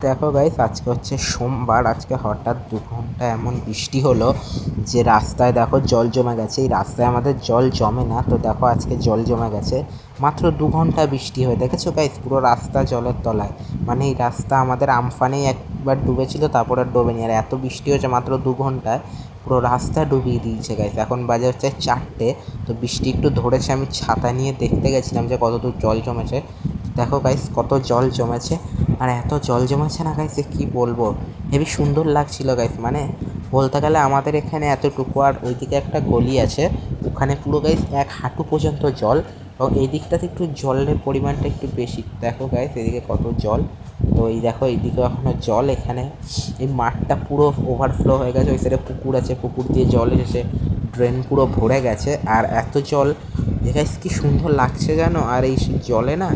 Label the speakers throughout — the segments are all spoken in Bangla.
Speaker 1: দেখো গাইস, আজকে হচ্ছে সোমবার। আজকে হঠাৎ 2 ঘন্টা এমন বৃষ্টি হলো যে রাস্তায় দেখো জল জমে গেছে। এই রাস্তায় আমাদের জল জমে না, তো দেখো আজকে জল জমে গেছে। মাত্র 2 ঘন্টা বৃষ্টি হয়ে, দেখেছো গাইস, পুরো রাস্তা জলের তলায়। মানে এই রাস্তা আমাদের আমফানেই একবার ডুবেছিল, তারপর আর ডোবেনি। আর এত বৃষ্টি হয়েছে মাত্র 2 ঘন্টায়, পুরো রাস্তা ডুবিয়ে দিয়েছে গাইস। এখন বাজে হচ্ছে 4টে, তো বৃষ্টি একটু ধরেছে। আমি ছাতা নিয়ে দেখতে গেছিলাম যে কতদূর জল জমেছে। দেখো গাইস কত জল জমেছে। আর এত জল জমেছে না গাইস, কী বলবো, হেবি সুন্দর লাগছিল গাইস। মানে বলতে গেলে আমাদের এখানে এতটুকু, আর ওইদিকে একটা গলি আছে, ওখানে পুরো গাইস 1 হাঁটু পর্যন্ত জল। এবং এই দিকটাতে একটু জলের পরিমাণটা একটু বেশি। দেখো গাইস এদিকে কত জল। তো এই দেখো এইদিকেও এখনও জল। এখানে এই মাঠটা পুরো ওভারফ্লো হয়ে গেছে। ওই সাইডে পুকুর আছে, পুকুর দিয়ে জল এসে ড্রেন পুরো ভরে গেছে। আর এত জল গাইস, কি সুন্দর লাগছে জানো। আর এই জলে না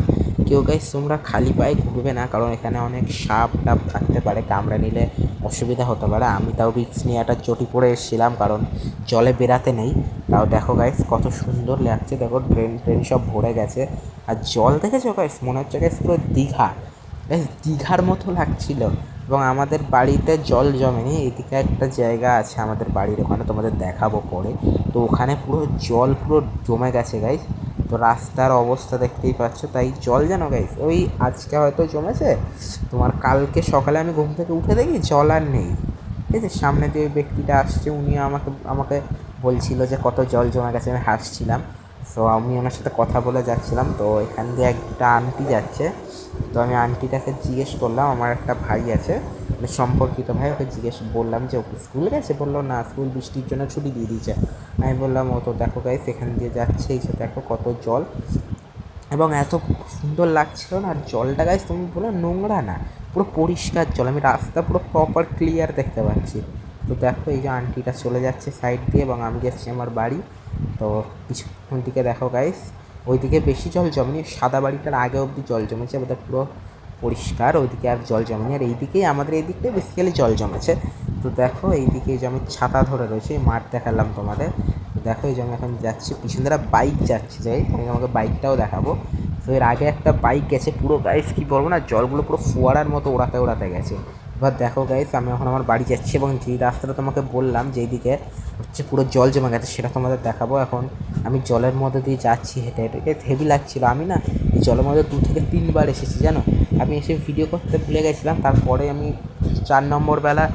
Speaker 1: কেউ গাইস তোমরা খালি পায়ে ঘুরবে না, কারণ এখানে অনেক সাপ টাপ থাকতে পারে, কামড়ে নিলে অসুবিধা হতে পারে। আমি তাও রিক্স নিয়ে একটা চটি পরে এসেছিলাম, কারণ জলে বেরাতে নেই। তাও দেখো গাইস কত সুন্দর লাগছে। দেখো ড্রেন ট্রেন সব ভরে গেছে। আর জল দেখেছো গাইস, মনে হচ্ছে গাইস পুরো দীঘা, গাইস দীঘার মতো লাগছিল। এবং আমাদের বাড়িতে জল জমেনি, এদিকে একটা জায়গা আছে আমাদের বাড়ির ওখানে, তোমাদের দেখাবো পরে। তো ওখানে পুরো জল পুরো জমে গেছে গাইস। তো রাস্তার অবস্থা দেখতেই পাচ্ছ। তাই জল জানো গাইস, ওই আজকে হয়তো জমেছে, তোমার কালকে সকালে আমি ঘুম থেকে উঠে দেখি জল আর নেই। ঠিক আছে, সামনে যে ব্যক্তিটা আসছে উনি আমাকে আমাকে বলছিল যে কত জল জমে গেছে, আমি হাসছিলাম। সো আমি ওনার সাথে কথা বলে যাচ্ছিলাম, তো এখান দিয়ে একটা আন্টি যাচ্ছে। তো আমি আন্টিটাকে জিজ্ঞেস করলাম, আমার একটা ভাই আছে, মানে সম্পর্কিত ভাই, ওকে জিজ্ঞেস বললাম যে ওকে স্কুল গেছে। বললো না, স্কুল বৃষ্টির জন্য ছুটি দিয়ে দিয়েছে। আমি বললাম ও তো দেখো গাইস এখান দিয়ে যাচ্ছে, এই যে দেখো কত জল। এবং এত সুন্দর লাগছিল না। আর জলটা গাইস তুমি বলো নোংরা না, পুরো পরিষ্কার জল। আমি রাস্তা পুরো প্রপার ক্লিয়ার দেখতে পাচ্ছি। তো দেখো এই যে আন্টিটা চলে যাচ্ছে সাইড দিয়ে, এবং আমি যাচ্ছি আমার বাড়ি। তো পিছন দিকে দেখো গাইস, ওইদিকে বেশি জল জমেনি, সাদা বাড়িটার আগে অবধি জল জমেছে, ওটা পুরো পরিষ্কার। ওইদিকে আর জল জমেনি। আর এইদিকেই আমাদের এই দিকটাই বেসিক্যালি জল জমেছে। তো দেখো এইদিকে যে আমি ছাতা ধরে রয়েছে, এই মাঠ দেখালাম তোমাদের। তো দেখো এই যে আমি এখন যাচ্ছি, পিছন দ্বারা বাইক যাচ্ছে, যাই আমি আমাকে বাইকটাও দেখাবো। তো এর আগে একটা বাইক গেছে, পুরো গাইস কী বলবো না, জলগুলো পুরো ফোয়ারার মতো ওড়াতে ওড়াতে গেছে। এবার দেখো গাইস আমি এখন আমার বাড়ি যাচ্ছি, এবং যেই রাস্তাটা তোমাকে বললাম যেই দিকে হচ্ছে পুরো জল জমে গেছে, সেটা তোমাদের দেখাবো। এখন আমি জলের মধ্যে দিয়ে যাচ্ছি হেঁটে হেঁটে, হেভি লাগছিলো। আমি না এই জলের মধ্যে 2 থেকে 3 বার এসেছি জানো। আমি এসে ভিডিও করতে ভুলে গেছিলাম, তারপরে আমি 4 নম্বর বেলা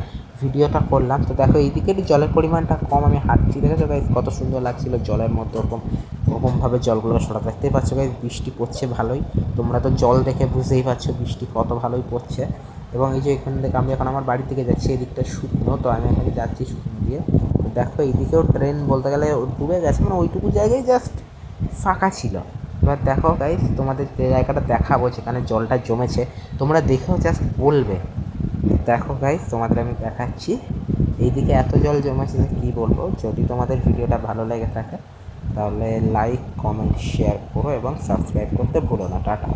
Speaker 1: ভিডিওটা করলাম। তো দেখো এইদিকেরই জলের পরিমাণটা কম, আমি হাঁটছি, দেখেছো গাইস কত সুন্দর লাগছিল জলের মধ্যে। ওরকমভাবে জলগুলো সরা, দেখতেই পাচ্ছ গাইস বৃষ্টি পড়ছে ভালোই। তোমরা তো জল দেখে বুঝতেই পারছো বৃষ্টি কত ভালোই পড়ছে। এবং এই যে এখান থেকে আমি এখন আমার বাড়ির দিকে যাচ্ছি, এদিকটা শুকনো, তো আমি এখানে যাচ্ছি শুকনো দিয়ে। তো দেখো এইদিকেও ট্রেন বলতে গেলে ডুবে গেছে, মানে ওইটুকু জায়গায় জাস্ট ফাঁকা ছিল। এবার দেখো গাইস তোমাদের যে জায়গাটা দেখাবো যেখানে জলটা জমেছে, তোমরা দেখেও জাস্ট বলবে। দেখো গাইস তোমাদের আমি দেখাচ্ছি, এইদিকে এত জল জমেছে যে কী বলবো। যদি তোমাদের ভিডিওটা ভালো লেগে থাকে তাহলে লাইক কমেন্ট শেয়ার করো এবং সাবস্ক্রাইব করতে ভুলো না। টাটা।